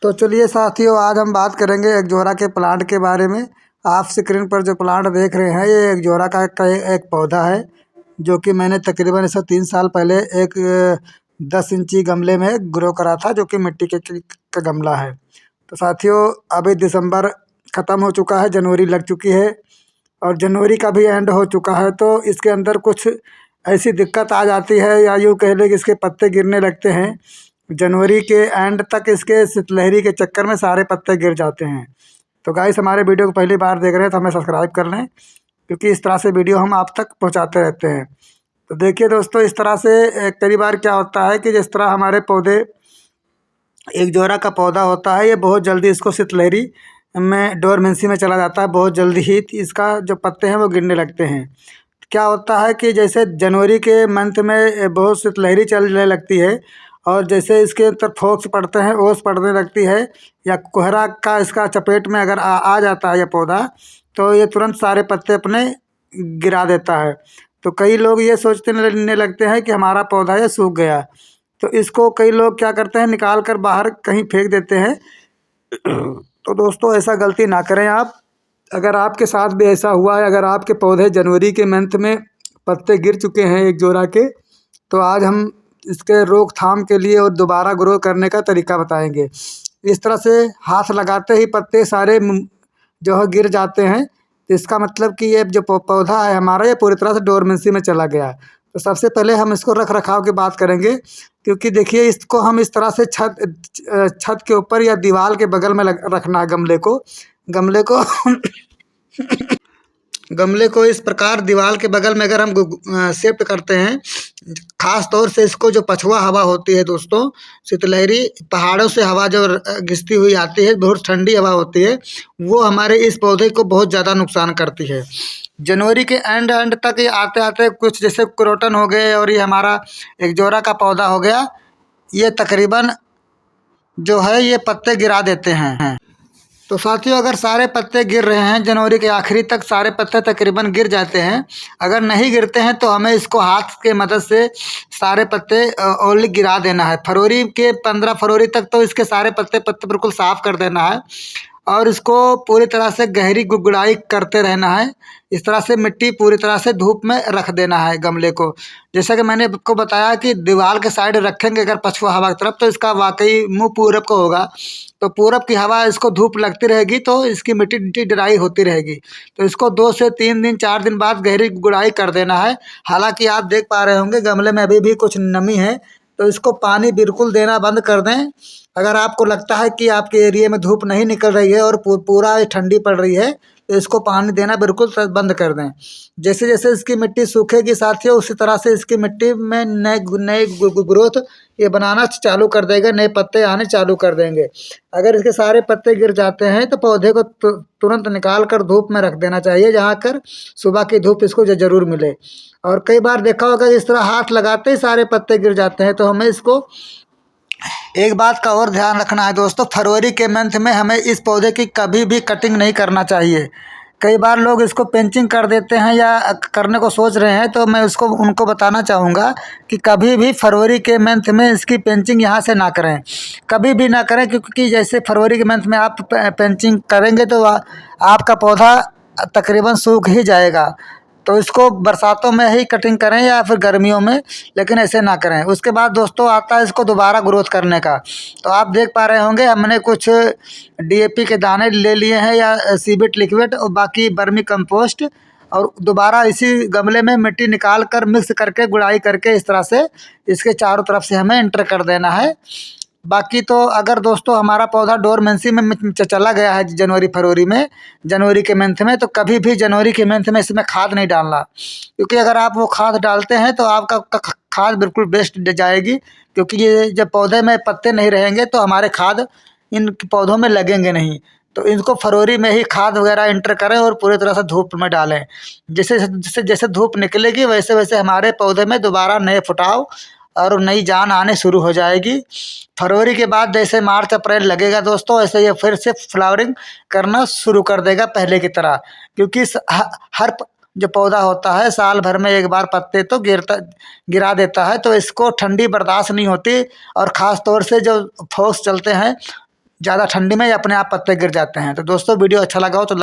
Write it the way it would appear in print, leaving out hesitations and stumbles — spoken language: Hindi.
तो चलिए साथियों, आज हम बात करेंगे एकजोरा के प्लांट के बारे में। आप स्क्रीन पर जो प्लांट देख रहे हैं, ये एकजोरा का एक पौधा है, जो कि मैंने तकरीबन इसे 3 साल पहले एक 10 इंची गमले में ग्रो करा था, जो कि मिट्टी का गमला है। तो साथियों, अभी दिसंबर ख़त्म हो चुका है, जनवरी लग चुकी है और जनवरी का भी एंड हो चुका है। तो इसके अंदर कुछ ऐसी दिक्कत आ जाती है, या यूँ कह लें कि इसके पत्ते गिरने लगते हैं। जनवरी के एंड तक इसके शीतलहरी के चक्कर में सारे पत्ते गिर जाते हैं। तो गाइस, हमारे वीडियो को पहली बार देख रहे हैं तो हमें सब्सक्राइब कर लें, क्योंकि इस तरह से वीडियो हम आप तक पहुंचाते रहते हैं। तो देखिए दोस्तों, इस तरह से कई बार क्या होता है कि जिस तरह हमारे पौधे, एक जोरा का पौधा होता है, ये बहुत जल्दी इसको शीतलहरी में डोरमेंसी में चला जाता है। बहुत जल्दी ही इसका जो पत्ते हैं वो गिरने लगते हैं। क्या होता है कि जैसे जनवरी के मंथ में बहुत शीतलहरी चलने लगती है, और जैसे इसके अंदर फोक्स पड़ते हैं, ओस पड़ने लगती है, या कोहरा का इसका चपेट में अगर आ जाता है यह पौधा, तो ये तुरंत सारे पत्ते अपने गिरा देता है। तो कई लोग ये सोचते लगने लगते हैं कि हमारा पौधा ये सूख गया। तो इसको कई लोग क्या करते हैं, निकाल कर बाहर कहीं फेंक देते हैं। तो दोस्तों, ऐसा गलती ना करें आप। अगर आपके साथ भी ऐसा हुआ है, अगर आपके पौधे जनवरी के मंथ में पत्ते गिर चुके हैं एक जोरा के, तो आज हम इसके रोकथाम के लिए और दोबारा ग्रो करने का तरीका बताएंगे। इस तरह से हाथ लगाते ही पत्ते सारे जो है गिर जाते हैं, तो इसका मतलब कि ये जो पौधा है हमारा, ये पूरी तरह से डोरमेंसी में चला गया। तो सबसे पहले हम इसको रख रखाव की बात करेंगे, क्योंकि देखिए, इसको हम इस तरह से छत के ऊपर या दीवार के बगल में रखना है गमले को गमले को इस प्रकार दीवार के बगल में अगर हम शिफ्ट करते हैं, खास तौर से इसको जो पछुआ हवा होती है दोस्तों, शीतलहरी पहाड़ों से हवा जो घिसती हुई आती है, बहुत ठंडी हवा होती है, वो हमारे इस पौधे को बहुत ज़्यादा नुकसान करती है। जनवरी के एंड तक ये आते आते कुछ जैसे क्रोटन हो गए, और ये हमारा एक जोरा का पौधा हो गया, ये तकरीबन जो है ये पत्ते गिरा देते हैं। तो साथियों, अगर सारे पत्ते गिर रहे हैं, जनवरी के आखिरी तक सारे पत्ते तकरीबन गिर जाते हैं। अगर नहीं गिरते हैं तो हमें इसको हाथ के मदद से सारे पत्ते ओनली गिरा देना है। फरवरी के 15 फरवरी तक तो इसके सारे पत्ते बिल्कुल साफ़ कर देना है, और इसको पूरी तरह से गहरी गुड़ाई करते रहना है। इस तरह से मिट्टी पूरी तरह से धूप में रख देना है गमले को। जैसा कि मैंने आपको बताया कि दीवार के साइड रखेंगे अगर पछुआ हवा की तरफ, तो इसका वाकई मुँह पूरब को होगा। तो पूरब की हवा इसको धूप लगती रहेगी, तो इसकी मिट्टी ड्राई होती रहेगी। तो इसको 2 से 3 दिन 4 दिन बाद गहरी गुड़ाई कर देना है। हालांकि आप देख पा रहे होंगे गमले में अभी भी कुछ नमी है, तो इसको पानी बिल्कुल देना बंद कर दें। अगर आपको लगता है कि आपके एरिया में धूप नहीं निकल रही है और पूरा ठंडी पड़ रही है, तो इसको पानी देना बिल्कुल बंद कर दें। जैसे जैसे इसकी मिट्टी सूखेगी साथियों, उसी तरह से इसकी मिट्टी में नए नए ग्रोथ ये बनाना चालू कर देगा, नए पत्ते आने चालू कर देंगे। अगर इसके सारे पत्ते गिर जाते हैं तो पौधे को तुरंत निकाल कर धूप में रख देना चाहिए, जहाँ कर सुबह की धूप इसको ज़रूर मिले। और कई बार देखा होगा, इस तरह हाथ लगाते ही सारे पत्ते गिर जाते हैं। तो हमें इसको एक बात का और ध्यान रखना है दोस्तों, फरवरी के मंथ में हमें इस पौधे की कभी भी कटिंग नहीं करना चाहिए। कई बार लोग इसको पेंचिंग कर देते हैं या करने को सोच रहे हैं, तो मैं उनको बताना चाहूँगा कि कभी भी फरवरी के मंथ में इसकी पेंचिंग यहाँ से ना करें, कभी भी ना करें। क्योंकि जैसे फरवरी के मंथ में आप पेंचिंग करेंगे तो आपका पौधा तकरीबन सूख ही जाएगा। तो इसको बरसातों में ही कटिंग करें या फिर गर्मियों में, लेकिन ऐसे ना करें। उसके बाद दोस्तों आता है इसको दोबारा ग्रोथ करने का। तो आप देख पा रहे होंगे, हमने कुछ डीएपी के दाने ले लिए हैं, या सीबिट लिक्विड, और बाकी बर्मी कंपोस्ट, और दोबारा इसी गमले में मिट्टी निकाल कर मिक्स करके गुड़ाई करके इस तरह से इसके चारों तरफ से हमें एंटर कर देना है। बाकी तो अगर दोस्तों हमारा पौधा डोरमेंसी में चला गया है जनवरी के मंथ में, तो कभी भी जनवरी के मंथ में इसमें खाद नहीं डालना। क्योंकि अगर आप वो खाद डालते हैं तो आपका खाद बिल्कुल वेस्ट जाएगी। क्योंकि ये जब पौधे में पत्ते नहीं रहेंगे तो हमारे खाद इन पौधों में लगेंगे नहीं। तो इनको फरवरी में ही खाद वगैरह एंटर करें और पूरी तरह से धूप में डालें। जैसे जैसे जैसे धूप निकलेगी, वैसे वैसे हमारे पौधे में दोबारा नए फुटाव और नई जान आने शुरू हो जाएगी। फरवरी के बाद जैसे मार्च अप्रैल लगेगा दोस्तों, ऐसे ये फिर से फ्लावरिंग करना शुरू कर देगा पहले की तरह। क्योंकि हर जो पौधा होता है साल भर में एक बार पत्ते तो गिरा देता है। तो इसको ठंडी बर्दाश्त नहीं होती, और ख़ास तौर से जो फोक्स चलते हैं ज़्यादा ठंडी में ये अपने आप पत्ते गिर जाते हैं। तो दोस्तों वीडियो अच्छा लगा हो तो